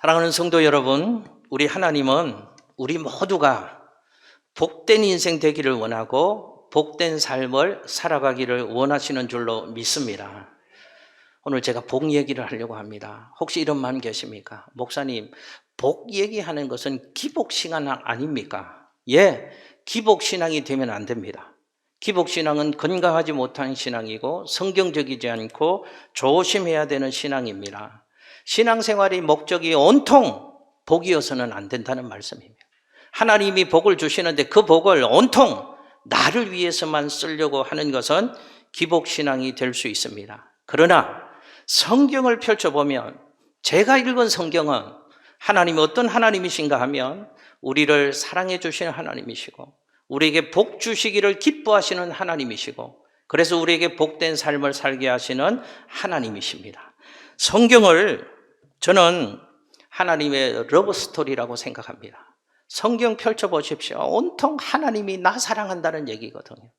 사랑하는 성도 여러분, 우리 하나님은 우리 모두가 복된 인생 되기를 원하고 복된 삶을 살아가기를 원하시는 줄로 믿습니다. 오늘 제가 복 얘기를 하려고 합니다. 혹시 이런 마음 계십니까? 목사님, 복 얘기하는 것은 기복신앙 아닙니까? 예, 기복신앙이 되면 안 됩니다. 기복신앙은 건강하지 못한 신앙이고 성경적이지 않고 조심해야 되는 신앙입니다. 신앙생활의 목적이 온통 복이어서는 안 된다는 말씀입니다. 하나님이 복을 주시는데 그 복을 온통 나를 위해서만 쓰려고 하는 것은 기복신앙이 될 수 있습니다. 그러나 성경을 펼쳐보면 제가 읽은 성경은 하나님이 어떤 하나님이신가 하면 우리를 사랑해 주시는 하나님이시고 우리에게 복 주시기를 기뻐하시는 하나님이시고 그래서 우리에게 복된 삶을 살게 하시는 하나님이십니다. 성경을 저는 하나님의 러브 스토리라고 생각합니다. 성경 펼쳐보십시오. 온통 하나님이 나 사랑한다는 얘기거든요.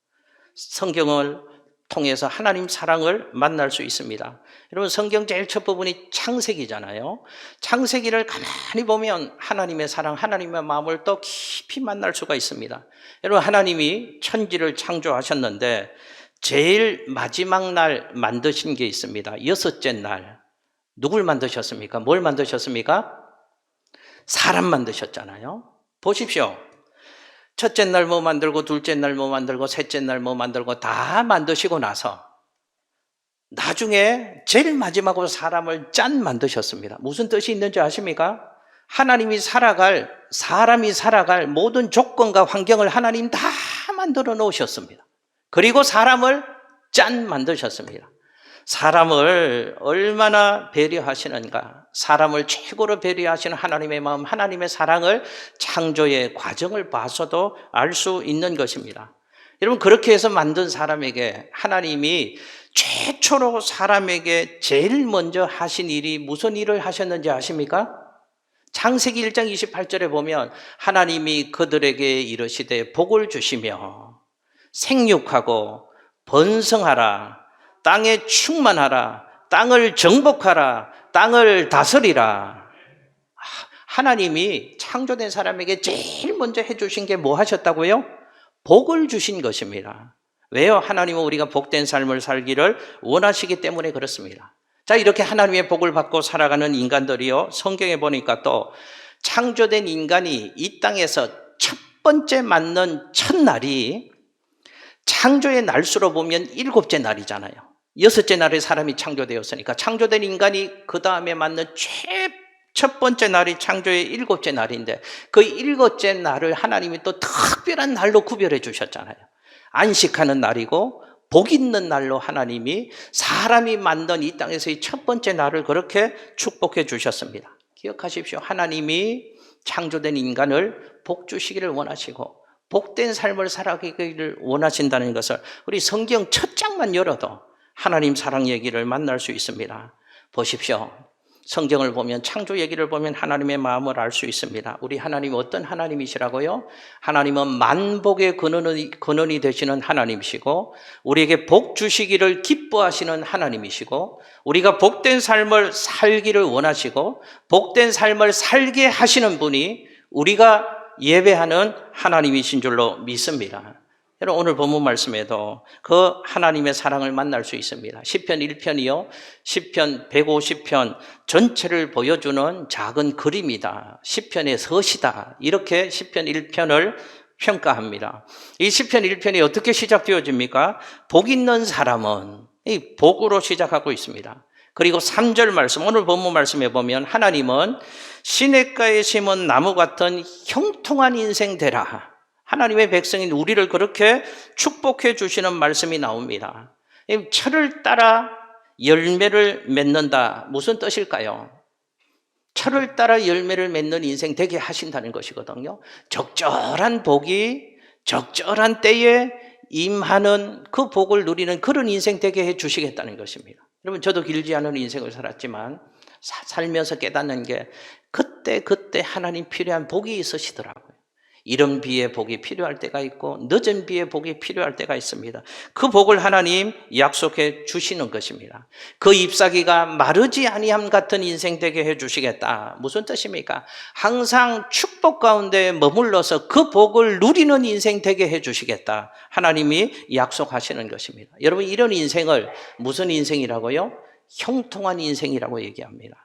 성경을 통해서 하나님 사랑을 만날 수 있습니다. 여러분, 성경 제일 첫 부분이 창세기잖아요. 창세기를 가만히 보면 하나님의 사랑, 하나님의 마음을 또 깊이 만날 수가 있습니다. 여러분, 하나님이 천지를 창조하셨는데 제일 마지막 날 만드신 게 있습니다. 여섯째 날. 누굴 만드셨습니까? 뭘 만드셨습니까? 사람 만드셨잖아요. 보십시오. 첫째 날 뭐 만들고 둘째 날 뭐 만들고 셋째 날 뭐 만들고 다 만드시고 나서 나중에 제일 마지막으로 사람을 짠 만드셨습니다. 무슨 뜻이 있는지 아십니까? 하나님이 살아갈, 사람이 살아갈 모든 조건과 환경을 하나님 다 만들어 놓으셨습니다. 그리고 사람을 짠 만드셨습니다. 사람을 얼마나 배려하시는가, 사람을 최고로 배려하시는 하나님의 마음, 하나님의 사랑을 창조의 과정을 봐서도 알 수 있는 것입니다. 여러분, 그렇게 해서 만든 사람에게 하나님이 최초로 사람에게 제일 먼저 하신 일이 무슨 일을 하셨는지 아십니까? 창세기 1장 28절에 보면 하나님이 그들에게 이르시되 복을 주시며 생육하고 번성하라, 땅에 충만하라, 땅을 정복하라, 땅을 다스리라. 하나님이 창조된 사람에게 제일 먼저 해주신 게 뭐 하셨다고요? 복을 주신 것입니다. 왜요? 하나님은 우리가 복된 삶을 살기를 원하시기 때문에 그렇습니다. 자, 이렇게 하나님의 복을 받고 살아가는 인간들이요, 성경에 보니까 또 창조된 인간이 이 땅에서 첫 번째 맞는 첫날이 창조의 날수로 보면 7째 날이잖아요. 6째 날에 사람이 창조되었으니까 창조된 인간이 그 다음에 맞는 첫 번째 날이 창조의 7째 날인데 그 7째 날을 하나님이 또 특별한 날로 구별해 주셨잖아요. 안식하는 날이고 복 있는 날로 하나님이 사람이 만든 이 땅에서의 첫 번째 날을 그렇게 축복해 주셨습니다. 기억하십시오. 하나님이 창조된 인간을 복 주시기를 원하시고 복된 삶을 살아가기를 원하신다는 것을 우리 성경 첫 장만 열어도 하나님 사랑 얘기를 만날 수 있습니다. 보십시오. 성경을 보면, 창조 얘기를 보면 하나님의 마음을 알 수 있습니다. 우리 하나님이 어떤 하나님이시라고요? 하나님은 만복의 근원이 되시는 하나님이시고 우리에게 복 주시기를 기뻐하시는 하나님이시고 우리가 복된 삶을 살기를 원하시고 복된 삶을 살게 하시는 분이 우리가 예배하는 하나님이신 줄로 믿습니다. 여러분, 오늘 본문 말씀에도 그 하나님의 사랑을 만날 수 있습니다. 시편 1편이요, 시편 150편 전체를 보여주는 작은 그림이다. 시편의 서시다. 이렇게 시편 1편을 평가합니다. 이 시편 1편이 어떻게 시작되어집니까? 복 있는 사람은 이 복으로 시작하고 있습니다. 그리고 3절 말씀, 오늘 본문 말씀에 보면 하나님은 시냇가에 심은 나무 같은 형통한 인생 되라. 하나님의 백성인 우리를 그렇게 축복해 주시는 말씀이 나옵니다. 철을 따라 열매를 맺는다. 무슨 뜻일까요? 철을 따라 열매를 맺는 인생 되게 하신다는 것이거든요. 적절한 복이 적절한 때에 임하는 그 복을 누리는 그런 인생 되게 해 주시겠다는 것입니다. 여러분, 저도 길지 않은 인생을 살았지만 살면서 깨닫는 게 그때 하나님 필요한 복이 있으시더라고요. 이른 비에 복이 필요할 때가 있고 늦은 비에 복이 필요할 때가 있습니다. 그 복을 하나님 약속해 주시는 것입니다. 그 잎사귀가 마르지 아니함 같은 인생 되게 해 주시겠다. 무슨 뜻입니까? 항상 축복 가운데 머물러서 그 복을 누리는 인생 되게 해 주시겠다. 하나님이 약속하시는 것입니다. 여러분, 이런 인생을 무슨 인생이라고요? 형통한 인생이라고 얘기합니다.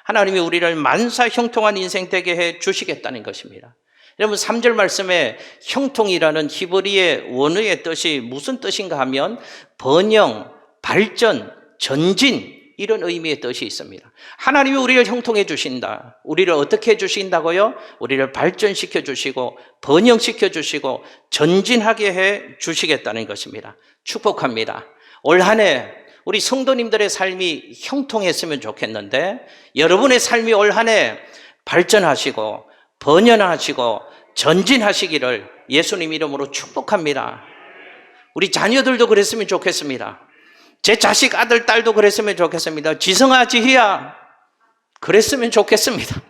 하나님이 우리를 만사 형통한 인생 되게 해 주시겠다는 것입니다. 여러분, 3절 말씀에 형통이라는 히브리의 원어의 뜻이 무슨 뜻인가 하면 번영, 발전, 전진, 이런 의미의 뜻이 있습니다. 하나님이 우리를 형통해 주신다. 우리를 어떻게 해 주신다고요? 우리를 발전시켜 주시고 번영시켜 주시고 전진하게 해 주시겠다는 것입니다. 축복합니다. 올 한 해 우리 성도님들의 삶이 형통했으면 좋겠는데, 여러분의 삶이 올 한 해 발전하시고 번영하시고 전진하시기를 예수님 이름으로 축복합니다. 우리 자녀들도 그랬으면 좋겠습니다. 제 자식 아들 딸도 그랬으면 좋겠습니다. 지성아 지희야 그랬으면 좋겠습니다.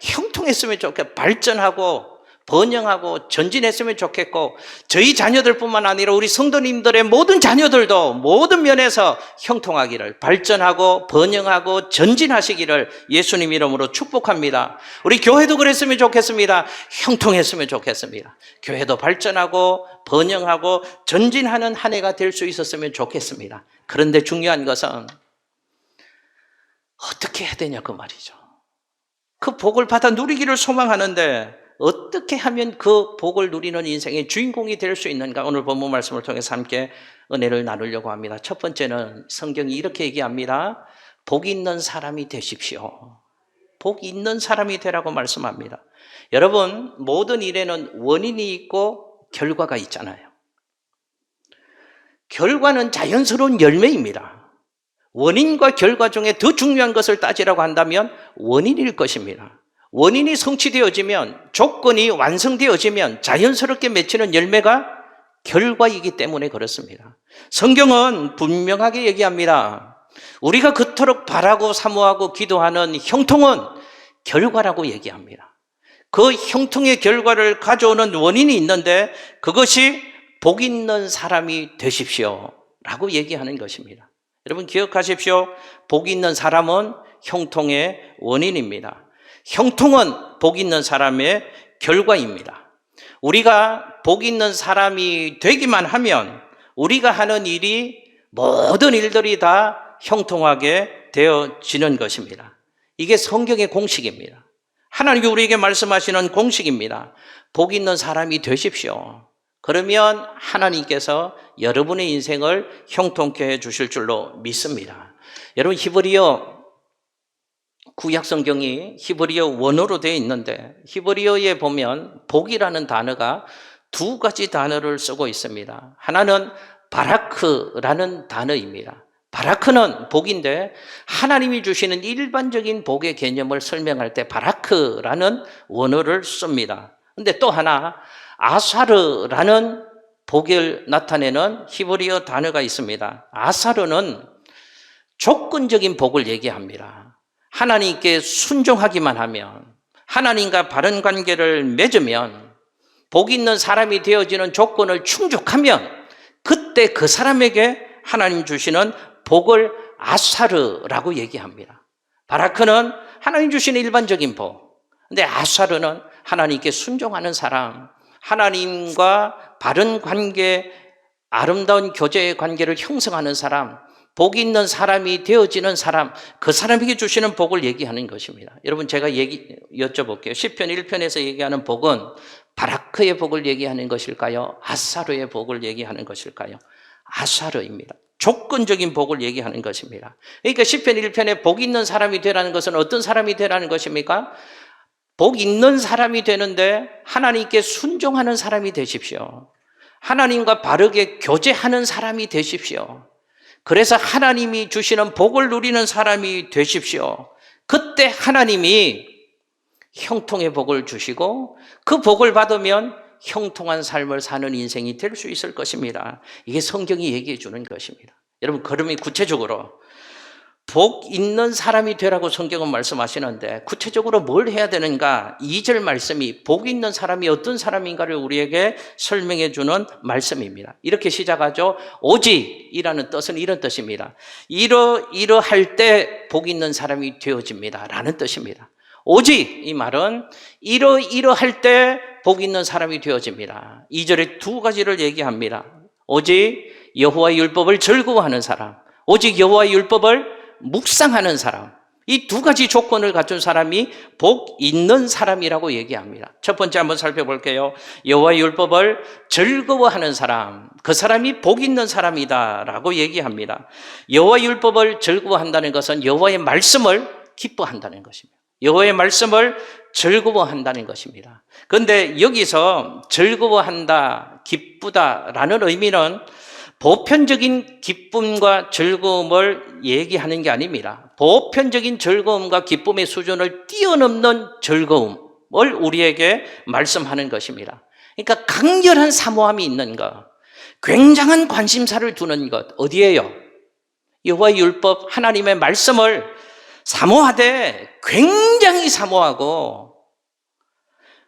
형통했으면 좋겠고 발전하고 번영하고 전진했으면 좋겠고, 저희 자녀들뿐만 아니라 우리 성도님들의 모든 자녀들도 모든 면에서 형통하기를, 발전하고 번영하고 전진하시기를 예수님 이름으로 축복합니다. 우리 교회도 그랬으면 좋겠습니다. 형통했으면 좋겠습니다. 교회도 발전하고 번영하고 전진하는 한 해가 될 수 있었으면 좋겠습니다. 그런데 중요한 것은 어떻게 해야 되냐 그 말이죠. 그 복을 받아 누리기를 소망하는데 어떻게 하면 그 복을 누리는 인생의 주인공이 될 수 있는가, 오늘 본문 말씀을 통해서 함께 은혜를 나누려고 합니다. 첫 번째는 성경이 이렇게 얘기합니다. 복 있는 사람이 되십시오. 복 있는 사람이 되라고 말씀합니다. 여러분, 모든 일에는 원인이 있고 결과가 있잖아요. 결과는 자연스러운 열매입니다. 원인과 결과 중에 더 중요한 것을 따지라고 한다면 원인일 것입니다. 원인이 성취되어지면, 조건이 완성되어지면 자연스럽게 맺히는 열매가 결과이기 때문에 그렇습니다. 성경은 분명하게 얘기합니다. 우리가 그토록 바라고 사모하고 기도하는 형통은 결과라고 얘기합니다. 그 형통의 결과를 가져오는 원인이 있는데 그것이 복 있는 사람이 되십시오 라고 얘기하는 것입니다. 여러분 기억하십시오. 복 있는 사람은 형통의 원인입니다. 형통은 복 있는 사람의 결과입니다. 우리가 복 있는 사람이 되기만 하면 우리가 하는 일이, 모든 일들이 다 형통하게 되어지는 것입니다. 이게 성경의 공식입니다. 하나님이 우리에게 말씀하시는 공식입니다. 복 있는 사람이 되십시오. 그러면 하나님께서 여러분의 인생을 형통케 해 주실 줄로 믿습니다. 여러분, 히브리어 구약 성경이 히브리어 원어로 되어 있는데, 히브리어에 보면 복이라는 단어가 두 가지 단어를 쓰고 있습니다. 하나는 바라크라는 단어입니다. 바라크는 복인데 하나님이 주시는 일반적인 복의 개념을 설명할 때 바라크라는 원어를 씁니다. 근데 또 하나 아사르라는 복을 나타내는 히브리어 단어가 있습니다. 아사르는 조건적인 복을 얘기합니다. 하나님께 순종하기만 하면, 하나님과 바른 관계를 맺으면, 복 있는 사람이 되어지는 조건을 충족하면 그때 그 사람에게 하나님 주시는 복을 아사르라고 얘기합니다. 바라크는 하나님 주시는 일반적인 복, 근데 아사르는 하나님께 순종하는 사람, 하나님과 바른 관계, 아름다운 교제의 관계를 형성하는 사람, 복 있는 사람이 되어지는 사람, 그 사람에게 주시는 복을 얘기하는 것입니다. 여러분, 제가 여쭤볼게요. 시편 1편에서 얘기하는 복은 바라크의 복을 얘기하는 것일까요? 아사르의 복을 얘기하는 것일까요? 아사르입니다. 조건적인 복을 얘기하는 것입니다. 그러니까 시편 1편에 복 있는 사람이 되라는 것은 어떤 사람이 되라는 것입니까? 복 있는 사람이 되는데 하나님께 순종하는 사람이 되십시오. 하나님과 바르게 교제하는 사람이 되십시오. 그래서 하나님이 주시는 복을 누리는 사람이 되십시오. 그때 하나님이 형통의 복을 주시고 그 복을 받으면 형통한 삶을 사는 인생이 될 수 있을 것입니다. 이게 성경이 얘기해 주는 것입니다. 여러분, 그러면 구체적으로 복 있는 사람이 되라고 성경은 말씀하시는데 구체적으로 뭘 해야 되는가? 2절 말씀이 복 있는 사람이 어떤 사람인가를 우리에게 설명해 주는 말씀입니다. 이렇게 시작하죠. 오직이라는 뜻은 이런 뜻입니다. 이러할 때 복 있는 사람이 되어집니다 라는 뜻입니다. 오직 이 말은 이러할 때 복 있는 사람이 되어집니다. 2절에 두 가지를 얘기합니다. 오직 여호와의 율법을 즐거워하는 사람, 오직 여호와의 율법을 묵상하는 사람, 이 두 가지 조건을 갖춘 사람이 복 있는 사람이라고 얘기합니다. 첫 번째 한번 살펴볼게요. 여호와의 율법을 즐거워하는 사람, 그 사람이 복 있는 사람이다라고 얘기합니다. 여호와의 율법을 즐거워한다는 것은 여호와의 말씀을 기뻐한다는 것입니다. 여호와의 말씀을 즐거워한다는 것입니다. 그런데 여기서 즐거워한다, 기쁘다라는 의미는 보편적인 기쁨과 즐거움을 얘기하는 게 아닙니다. 보편적인 즐거움과 기쁨의 수준을 뛰어넘는 즐거움을 우리에게 말씀하는 것입니다. 그러니까 강렬한 사모함이 있는 것, 굉장한 관심사를 두는 것, 어디예요? 여호와의 율법, 하나님의 말씀을 사모하되 굉장히 사모하고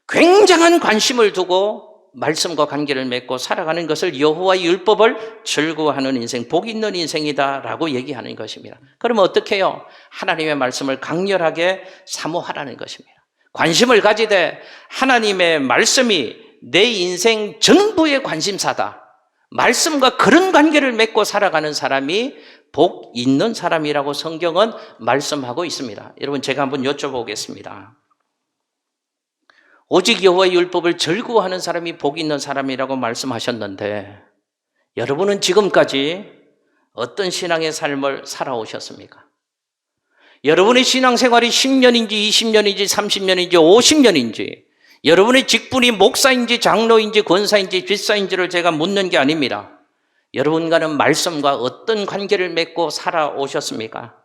굉장한 관심을 두고 말씀과 관계를 맺고 살아가는 것을 여호와의 율법을 즐거워하는 인생, 복 있는 인생이다라고 얘기하는 것입니다. 그러면 어떻게 해요? 하나님의 말씀을 강렬하게 사모하라는 것입니다. 관심을 가지되 하나님의 말씀이 내 인생 전부의 관심사다. 말씀과 그런 관계를 맺고 살아가는 사람이 복 있는 사람이라고 성경은 말씀하고 있습니다. 여러분, 제가 한번 여쭤보겠습니다. 오직 여호와의 율법을 즐거워하는 사람이 복 있는 사람이라고 말씀하셨는데 여러분은 지금까지 어떤 신앙의 삶을 살아오셨습니까? 여러분의 신앙생활이 10년인지 20년인지 30년인지 50년인지 여러분의 직분이 목사인지 장로인지 권사인지 뒷사인지를 제가 묻는 게 아닙니다. 여러분과는 말씀과 어떤 관계를 맺고 살아오셨습니까?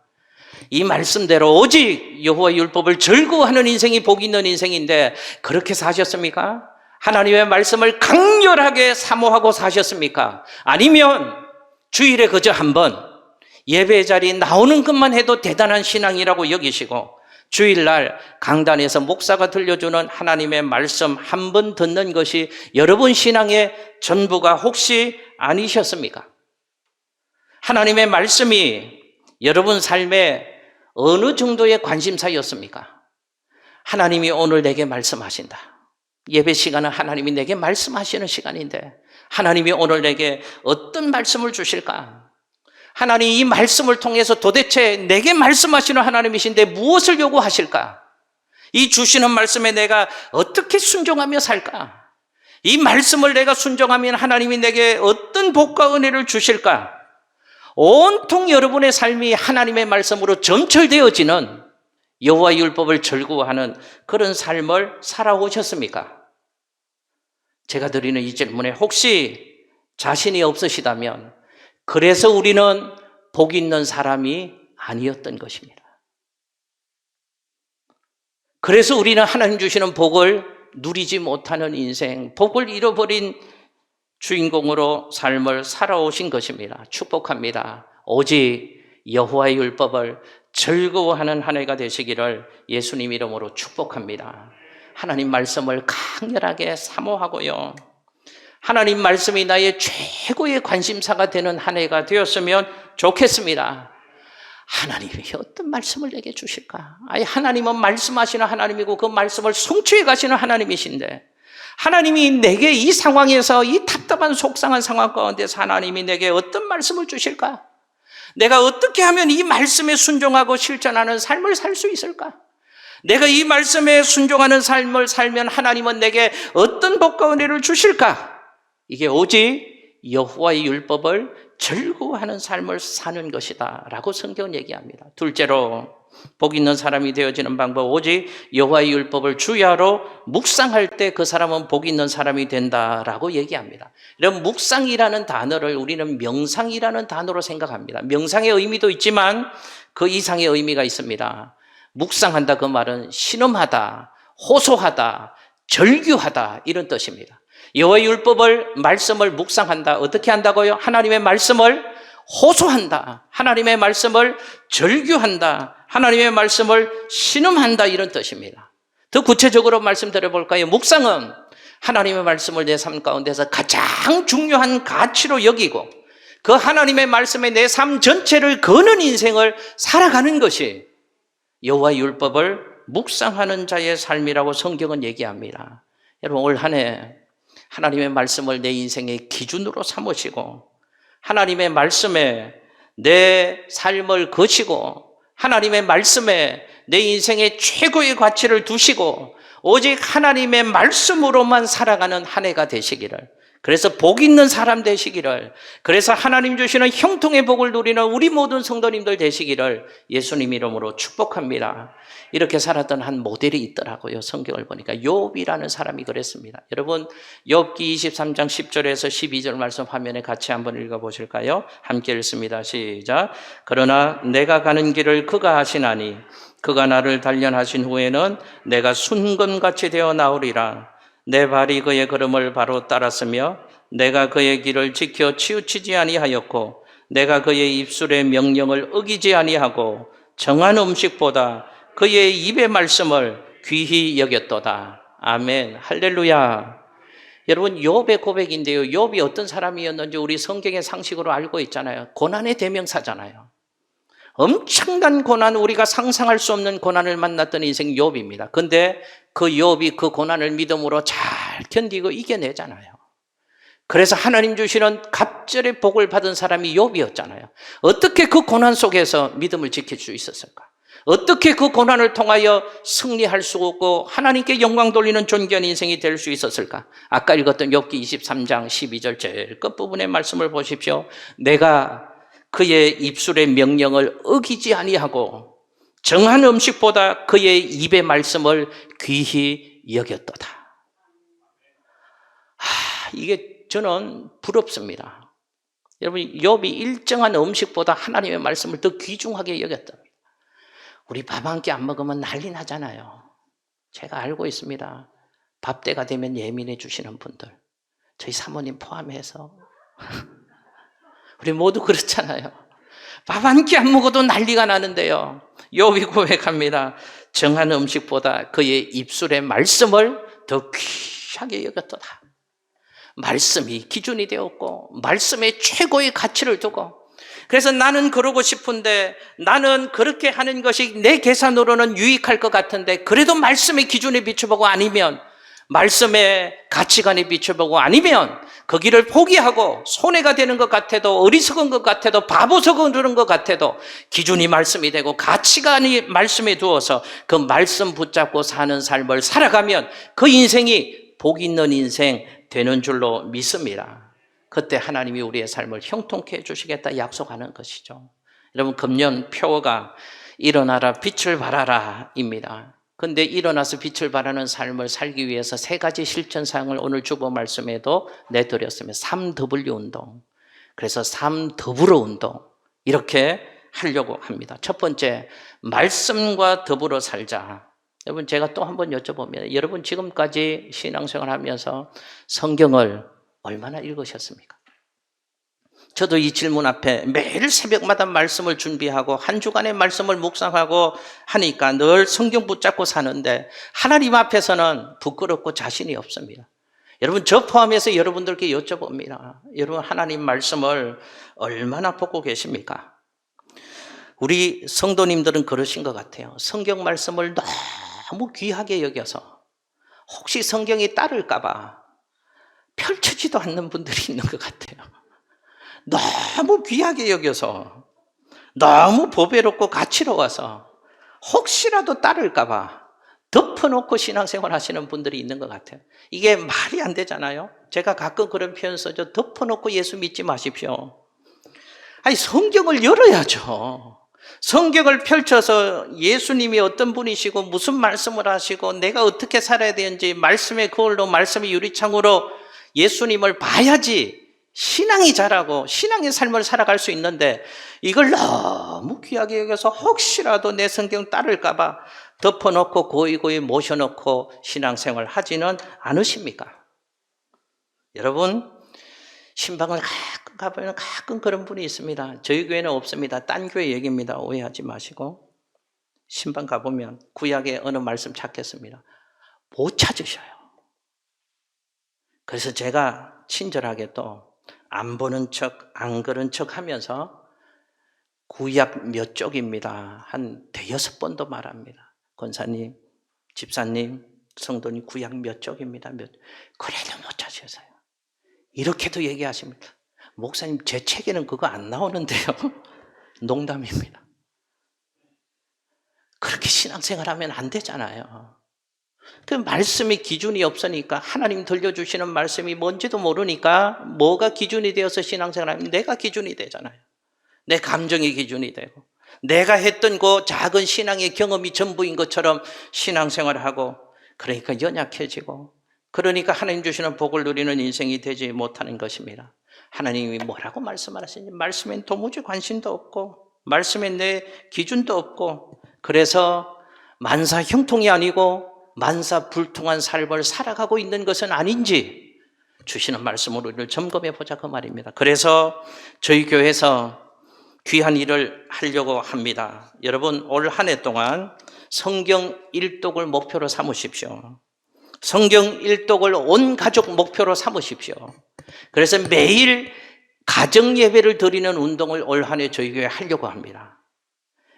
이 말씀대로 오직 여호와의 율법을 즐거워하는 인생이 복 있는 인생인데 그렇게 사셨습니까? 하나님의 말씀을 강렬하게 사모하고 사셨습니까? 아니면 주일에 그저 한번 예배 자리에 나오는 것만 해도 대단한 신앙이라고 여기시고 주일날 강단에서 목사가 들려주는 하나님의 말씀 한 번 듣는 것이 여러분 신앙의 전부가 혹시 아니셨습니까? 하나님의 말씀이 여러분 삶에 어느 정도의 관심사였습니까? 하나님이 오늘 내게 말씀하신다. 예배 시간은 하나님이 내게 말씀하시는 시간인데 하나님이 오늘 내게 어떤 말씀을 주실까? 하나님 이 말씀을 통해서 도대체 내게 말씀하시는 하나님이신데 무엇을 요구하실까? 이 주시는 말씀에 내가 어떻게 순종하며 살까? 이 말씀을 내가 순종하면 하나님이 내게 어떤 복과 은혜를 주실까? 온통 여러분의 삶이 하나님의 말씀으로 점철되어지는 여호와의 율법을 즐거워하는 그런 삶을 살아오셨습니까? 제가 드리는 이 질문에 혹시 자신이 없으시다면 그래서 우리는 복 있는 사람이 아니었던 것입니다. 그래서 우리는 하나님 주시는 복을 누리지 못하는 인생, 복을 잃어버린 주인공으로 삶을 살아오신 것입니다. 축복합니다. 오직 여호와의 율법을 즐거워하는 한 해가 되시기를 예수님 이름으로 축복합니다. 하나님 말씀을 강렬하게 사모하고요. 하나님 말씀이 나의 최고의 관심사가 되는 한 해가 되었으면 좋겠습니다. 하나님이 어떤 말씀을 내게 주실까? 아니, 하나님은 말씀하시는 하나님이고 그 말씀을 성취해 가시는 하나님이신데 하나님이 내게 이 상황에서 이 답답한 속상한 상황 가운데서 하나님이 내게 어떤 말씀을 주실까? 내가 어떻게 하면 이 말씀에 순종하고 실천하는 삶을 살 수 있을까? 내가 이 말씀에 순종하는 삶을 살면 하나님은 내게 어떤 복과 은혜를 주실까? 이게 오직 여호와의 율법을 즐거워하는 삶을 사는 것이다 라고 성경은 얘기합니다. 둘째로 복 있는 사람이 되어지는 방법, 오직 여호와의 율법을 주야로 묵상할 때 그 사람은 복 있는 사람이 된다라고 얘기합니다. 이런 묵상이라는 단어를 우리는 명상이라는 단어로 생각합니다. 명상의 의미도 있지만 그 이상의 의미가 있습니다. 묵상한다 그 말은 신음하다, 호소하다, 절규하다 이런 뜻입니다. 여호와의 율법을 말씀을 묵상한다. 어떻게 한다고요? 하나님의 말씀을 호소한다. 하나님의 말씀을 절규한다. 하나님의 말씀을 신음한다. 이런 뜻입니다. 더 구체적으로 말씀드려 볼까요? 묵상은 하나님의 말씀을 내 삶 가운데서 가장 중요한 가치로 여기고 그 하나님의 말씀에 내 삶 전체를 거는 인생을 살아가는 것이 여호와의 율법을 묵상하는 자의 삶이라고 성경은 얘기합니다. 여러분 올 한 해 하나님의 말씀을 내 인생의 기준으로 삼으시고 하나님의 말씀에 내 삶을 거시고 하나님의 말씀에 내 인생의 최고의 가치를 두시고 오직 하나님의 말씀으로만 살아가는 한 해가 되시기를, 그래서 복 있는 사람 되시기를, 그래서 하나님 주시는 형통의 복을 누리는 우리 모든 성도님들 되시기를 예수님 이름으로 축복합니다. 이렇게 살았던 한 모델이 있더라고요. 성경을 보니까 욥이라는 사람이 그랬습니다. 여러분 욥기 23장 10절에서 12절 말씀 화면에 같이 한번 읽어보실까요? 함께 읽습니다. 시작. 그러나 내가 가는 길을 그가 아시나니 그가 나를 단련하신 후에는 내가 순금같이 되어 나오리라. 내 발이 그의 걸음을 바로 따랐으며 내가 그의 길을 지켜 치우치지 아니하였고 내가 그의 입술의 명령을 어기지 아니하고 정한 음식보다 그의 입의 말씀을 귀히 여겼도다. 아멘. 할렐루야. 여러분 욥의 고백인데요. 욥이 어떤 사람이었는지 우리 성경의 상식으로 알고 있잖아요. 고난의 대명사잖아요. 엄청난 고난, 우리가 상상할 수 없는 고난을 만났던 인생 욥입니다. 그런데 그 욥이 그 고난을 믿음으로 잘 견디고 이겨내잖아요. 그래서 하나님 주시는 갑절의 복을 받은 사람이 욥이었잖아요. 어떻게 그 고난 속에서 믿음을 지킬 수 있었을까? 어떻게 그 고난을 통하여 승리할 수 없고 하나님께 영광 돌리는 존귀한 인생이 될 수 있었을까? 아까 읽었던 욥기 23장 12절 제일 끝부분의 말씀을 보십시오. 내가 그의 입술의 명령을 어기지 아니하고 정한 음식보다 그의 입의 말씀을 귀히 여겼도다. 이게 저는 부럽습니다. 여러분 욥이 일정한 음식보다 하나님의 말씀을 더 귀중하게 여겼답니다. 우리 밥 한 끼 안 먹으면 난리 나잖아요. 제가 알고 있습니다. 밥 때가 되면 예민해 주시는 분들, 저희 사모님 포함해서 우리 모두 그렇잖아요. 밥 한 끼 안 먹어도 난리가 나는데요. 욥이 고백합니다. 정한 음식보다 그의 입술의 말씀을 더 귀하게 여겼도다. 말씀이 기준이 되었고 말씀에 최고의 가치를 두고, 그래서 나는 그러고 싶은데 나는 그렇게 하는 것이 내 계산으로는 유익할 것 같은데 그래도 말씀의 기준에 비춰보고 아니면 말씀의 가치관에 비춰보고 아니면 그 길을 포기하고 손해가 되는 것 같아도 어리석은 것 같아도 바보석은 그런 것 같아도 기준이 말씀이 되고 가치관이 말씀에 두어서 그 말씀 붙잡고 사는 삶을 살아가면 그 인생이 복 있는 인생 되는 줄로 믿습니다. 그때 하나님이 우리의 삶을 형통케 해주시겠다 약속하는 것이죠. 여러분 금년 표어가 일어나라 빛을 발하라 입니다. 그런데 일어나서 빛을 발하는 삶을 살기 위해서 세 가지 실천사항을 오늘 주보 말씀에도 내드렸습니다. 3W 운동, 그래서 3더불어 운동 이렇게 하려고 합니다. 첫 번째, 말씀과 더불어 살자. 여러분 제가 또 한번 여쭤봅니다. 여러분 지금까지 신앙생활 하면서 성경을 얼마나 읽으셨습니까? 저도 이 질문 앞에 매일 새벽마다 말씀을 준비하고 한 주간의 말씀을 묵상하고 하니까 늘 성경 붙잡고 사는데 하나님 앞에서는 부끄럽고 자신이 없습니다. 여러분 저 포함해서 여러분들께 여쭤봅니다. 여러분 하나님 말씀을 얼마나 보고 계십니까? 우리 성도님들은 그러신 것 같아요. 성경 말씀을 너무 귀하게 여겨서 혹시 성경이 따를까 봐 펼치지도 않는 분들이 있는 것 같아요. 너무 귀하게 여겨서 너무 보배롭고 가치로워서 혹시라도 따를까 봐 덮어놓고 신앙생활 하시는 분들이 있는 것 같아요. 이게 말이 안 되잖아요. 제가 가끔 그런 표현 써죠. 덮어놓고 예수 믿지 마십시오. 아니 성경을 열어야죠. 성경을 펼쳐서 예수님이 어떤 분이시고 무슨 말씀을 하시고 내가 어떻게 살아야 되는지 말씀의 거울로 말씀의 유리창으로 예수님을 봐야지 신앙이 자라고 신앙의 삶을 살아갈 수 있는데 이걸 너무 귀하게 여겨서 혹시라도 내 성경 따를까 봐 덮어놓고 고이고이 모셔놓고 신앙생활 하지는 않으십니까? 여러분 신방을 가끔 가보면 가끔 그런 분이 있습니다. 저희 교회는 없습니다. 딴 교회 얘기입니다. 오해하지 마시고. 신방 가보면 구약의 어느 말씀 찾겠습니다. 못 찾으셔요. 그래서 제가 친절하게 또 안 보는 척, 안 그런 척 하면서 구약 몇 쪽입니다. 한 대여섯 번도 말합니다. 권사님, 집사님, 성도님 구약 몇 쪽입니다. 그래도 못 찾으세요. 이렇게도 얘기하십니다. 목사님, 제 책에는 그거 안 나오는데요. 농담입니다. 그렇게 신앙생활하면 안 되잖아요. 그 말씀이 기준이 없으니까 하나님 들려주시는 말씀이 뭔지도 모르니까 뭐가 기준이 되어서 신앙생활하면 내가 기준이 되잖아요. 내 감정이 기준이 되고 내가 했던 그 작은 신앙의 경험이 전부인 것처럼 신앙생활하고 그러니까 연약해지고 그러니까 하나님 주시는 복을 누리는 인생이 되지 못하는 것입니다. 하나님이 뭐라고 말씀하시는지 말씀엔 도무지 관심도 없고 말씀에 내 기준도 없고 그래서 만사 형통이 아니고 만사 불통한 삶을 살아가고 있는 것은 아닌지 주시는 말씀으로 우리를 점검해 보자 그 말입니다. 그래서 저희 교회에서 귀한 일을 하려고 합니다. 여러분 올 한 해 동안 성경 일독을 목표로 삼으십시오. 성경 일독을 온 가족 목표로 삼으십시오. 그래서 매일 가정 예배를 드리는 운동을 올 한 해 저희 교회에 하려고 합니다.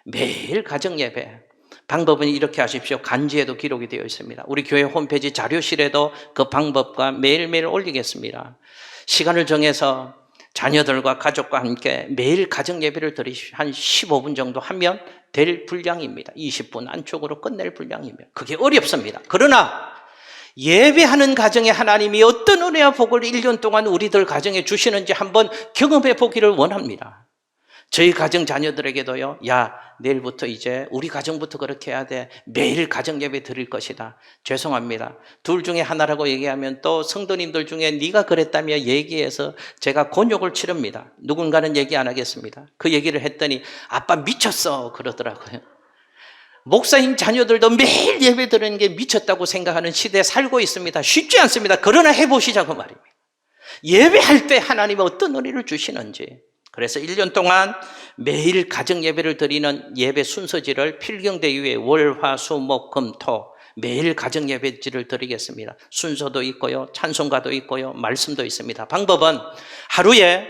매일 가정 예배. 방법은 이렇게 하십시오. 간지에도 기록이 되어 있습니다. 우리 교회 홈페이지 자료실에도 그 방법과 매일매일 올리겠습니다. 시간을 정해서 자녀들과 가족과 함께 매일 가정 예배를 드리십시오. 한 15분 정도 하면 될 분량입니다. 20분 안쪽으로 끝낼 분량이면 그게 어렵습니다. 그러나 예배하는 가정에 하나님이 어떤 은혜와 복을 1년 동안 우리들 가정에 주시는지 한번 경험해 보기를 원합니다. 저희 가정 자녀들에게도요. 야, 내일부터 이제 우리 가정부터 그렇게 해야 돼. 매일 가정 예배 드릴 것이다. 죄송합니다. 둘 중에 하나라고 얘기하면 또 성도님들 중에 네가 그랬다며 얘기해서 제가 곤욕을 치릅니다. 누군가는 얘기 안 하겠습니다. 그 얘기를 했더니 아빠 미쳤어 그러더라고요. 목사님 자녀들도 매일 예배 드리는 게 미쳤다고 생각하는 시대에 살고 있습니다. 쉽지 않습니다. 그러나 해보시자고 말입니다. 예배할 때 하나님이 어떤 은혜를 주시는지. 그래서 1년 동안 매일 가정 예배를 드리는 예배 순서지를 필경대 위에 월, 화, 수, 목, 금, 토 매일 가정 예배지를 드리겠습니다. 순서도 있고요. 찬송가도 있고요. 말씀도 있습니다. 방법은 하루에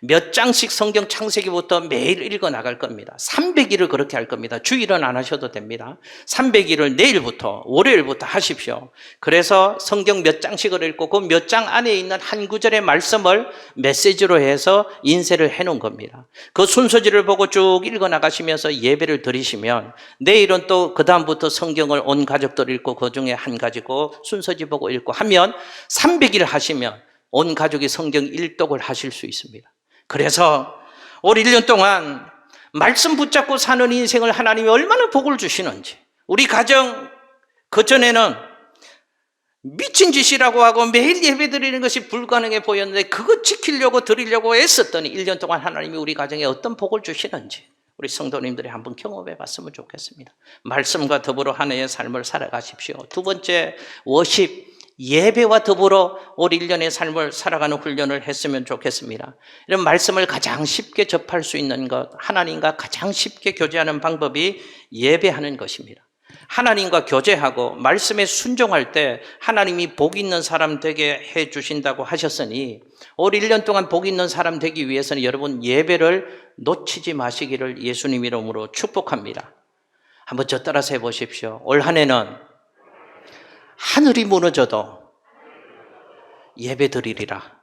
몇 장씩 성경 창세기부터 매일 읽어 나갈 겁니다. 300일을 그렇게 할 겁니다. 주일은 안 하셔도 됩니다. 300일을 내일부터 월요일부터 하십시오. 그래서 성경 몇 장씩을 읽고 그 몇 장 안에 있는 한 구절의 말씀을 메시지로 해서 인쇄를 해놓은 겁니다. 그 순서지를 보고 쭉 읽어 나가시면서 예배를 드리시면 내일은 또 그 다음부터 성경을 온 가족들 읽고 그 중에 한 가지고 순서지 보고 읽고 하면 300일 하시면 온 가족이 성경 일독을 하실 수 있습니다. 그래서 올 1년 동안 말씀 붙잡고 사는 인생을 하나님이 얼마나 복을 주시는지 우리 가정 그전에는 미친 짓이라고 하고 매일 예배 드리는 것이 불가능해 보였는데 그거 지키려고 드리려고 애썼더니 1년 동안 하나님이 우리 가정에 어떤 복을 주시는지 우리 성도님들이 한번 경험해 봤으면 좋겠습니다. 말씀과 더불어 한 해의 삶을 살아가십시오. 두 번째 워십 예배와 더불어 올 1년의 삶을 살아가는 훈련을 했으면 좋겠습니다. 이런 말씀을 가장 쉽게 접할 수 있는 것, 하나님과 가장 쉽게 교제하는 방법이 예배하는 것입니다. 하나님과 교제하고 말씀에 순종할 때 하나님이 복 있는 사람 되게 해 주신다고 하셨으니 올 1년 동안 복 있는 사람 되기 위해서는 여러분 예배를 놓치지 마시기를 예수님 이름으로 축복합니다. 한번 저 따라서 해보십시오. 올 한 해는 하늘이 무너져도 예배 드리리라.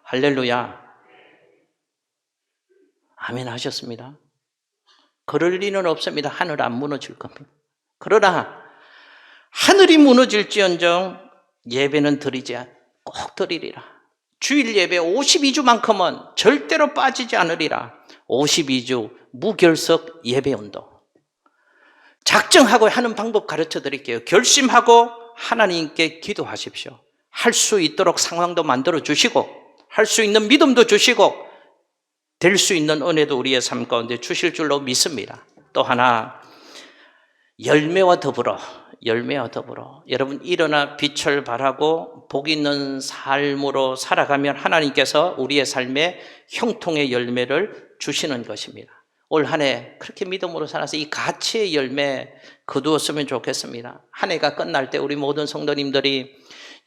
할렐루야. 아멘 하셨습니다. 그럴 리는 없습니다. 하늘 안 무너질 겁니다. 그러나 하늘이 무너질지언정 예배는 꼭 드리리라. 주일 예배 52주만큼은 절대로 빠지지 않으리라. 52주 무결석 예배 운동. 작정하고 하는 방법 가르쳐 드릴게요. 결심하고 하나님께 기도하십시오. 할 수 있도록 상황도 만들어 주시고 할 수 있는 믿음도 주시고 될 수 있는 은혜도 우리의 삶 가운데 주실 줄로 믿습니다. 또 하나 열매와 더불어 열매와 더불어 여러분 일어나 빛을 발하고 복 있는 삶으로 살아가면 하나님께서 우리의 삶에 형통의 열매를 주시는 것입니다. 올 한 해 그렇게 믿음으로 살아서 이 가치의 열매 거두었으면 좋겠습니다. 한 해가 끝날 때 우리 모든 성도님들이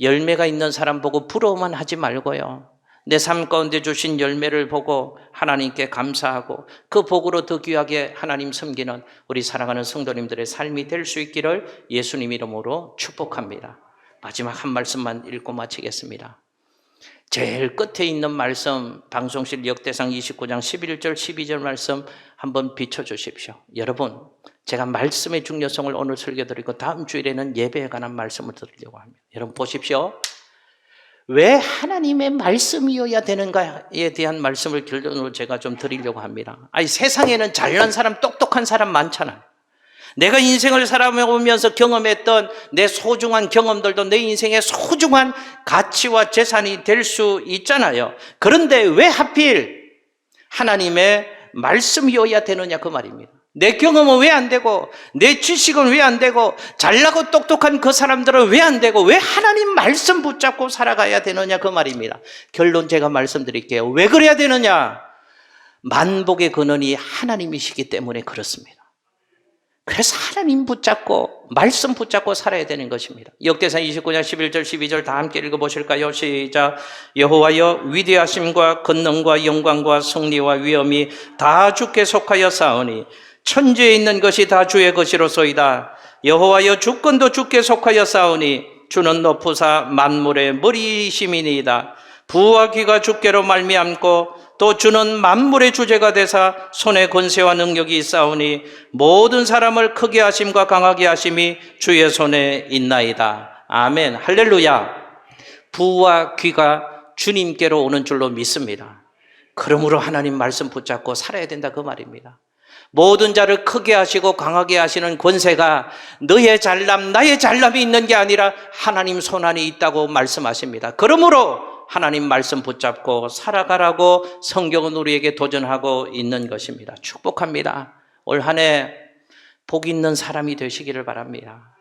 열매가 있는 사람 보고 부러워만 하지 말고요, 내 삶 가운데 주신 열매를 보고 하나님께 감사하고 그 복으로 더 귀하게 하나님 섬기는 우리 사랑하는 성도님들의 삶이 될 수 있기를 예수님 이름으로 축복합니다. 마지막 한 말씀만 읽고 마치겠습니다. 제일 끝에 있는 말씀, 방송실 역대상 29장 11절 12절 말씀 한번 비춰주십시오. 여러분, 제가 말씀의 중요성을 오늘 설교드리고 다음 주일에는 예배에 관한 말씀을 드리려고 합니다. 여러분 보십시오. 왜 하나님의 말씀이어야 되는가에 대한 말씀을 결론으로 제가 좀 드리려고 합니다. 아니, 세상에는 잘난 사람, 똑똑한 사람 많잖아요. 내가 인생을 살아오면서 경험했던 내 소중한 경험들도 내 인생의 소중한 가치와 재산이 될 수 있잖아요. 그런데 왜 하필 하나님의 말씀이어야 되느냐 그 말입니다. 내 경험은 왜 안 되고 내 지식은 왜 안 되고 잘나고 똑똑한 그 사람들은 왜 안 되고 왜 하나님 말씀 붙잡고 살아가야 되느냐 그 말입니다. 결론 제가 말씀드릴게요. 왜 그래야 되느냐? 만복의 근원이 하나님이시기 때문에 그렇습니다. 그래서 하나님 붙잡고 말씀 붙잡고 살아야 되는 것입니다. 역대상 29장 11절 12절 다 함께 읽어보실까요? 시작. 여호와여, 위대하심과 권능과 영광과 승리와 위엄이 다 주께 속하여 싸우니 천지에 있는 것이 다 주의 것이로소이다. 여호와여, 주권도 주께 속하여 싸우니 주는 높으사 만물의 머리심이니이다. 부와 귀가 주께로 말미암고 또 주는 만물의 주제가 되사 손에 권세와 능력이 있사오니 모든 사람을 크게 하심과 강하게 하심이 주의 손에 있나이다. 아멘. 할렐루야. 부와 귀가 주님께로 오는 줄로 믿습니다. 그러므로 하나님 말씀 붙잡고 살아야 된다 그 말입니다. 모든 자를 크게 하시고 강하게 하시는 권세가 너의 잘남 나의 잘남이 있는 게 아니라 하나님 손안에 있다고 말씀하십니다. 그러므로 하나님 말씀 붙잡고 살아가라고 성경은 우리에게 도전하고 있는 것입니다. 축복합니다. 올 한 해 복 있는 사람이 되시기를 바랍니다.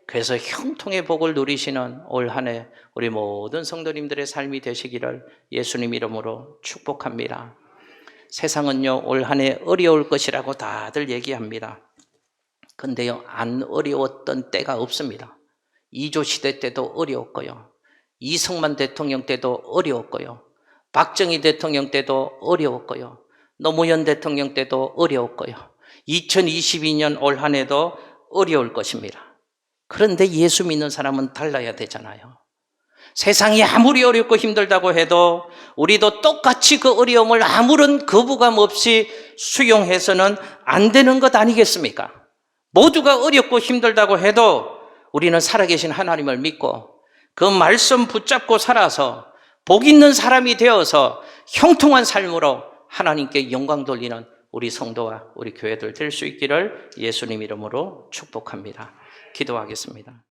그래서 형통의 복을 누리시는 올 한 해 우리 모든 성도님들의 삶이 되시기를 예수님 이름으로 축복합니다. 세상은요, 올 한 해 어려울 것이라고 다들 얘기합니다. 근데요, 안 어려웠던 때가 없습니다. 이조 시대 때도 어려웠고요, 이승만 대통령 때도 어려웠고요, 박정희 대통령 때도 어려웠고요, 노무현 대통령 때도 어려웠고요, 2022년 올 한 해도 어려울 것입니다. 그런데 예수 믿는 사람은 달라야 되잖아요. 세상이 아무리 어렵고 힘들다고 해도 우리도 똑같이 그 어려움을 아무런 거부감 없이 수용해서는 안 되는 것 아니겠습니까? 모두가 어렵고 힘들다고 해도 우리는 살아계신 하나님을 믿고 그 말씀 붙잡고 살아서 복 있는 사람이 되어서 형통한 삶으로 하나님께 영광 돌리는 우리 성도와 우리 교회들 될 수 있기를 예수님 이름으로 축복합니다. 기도하겠습니다.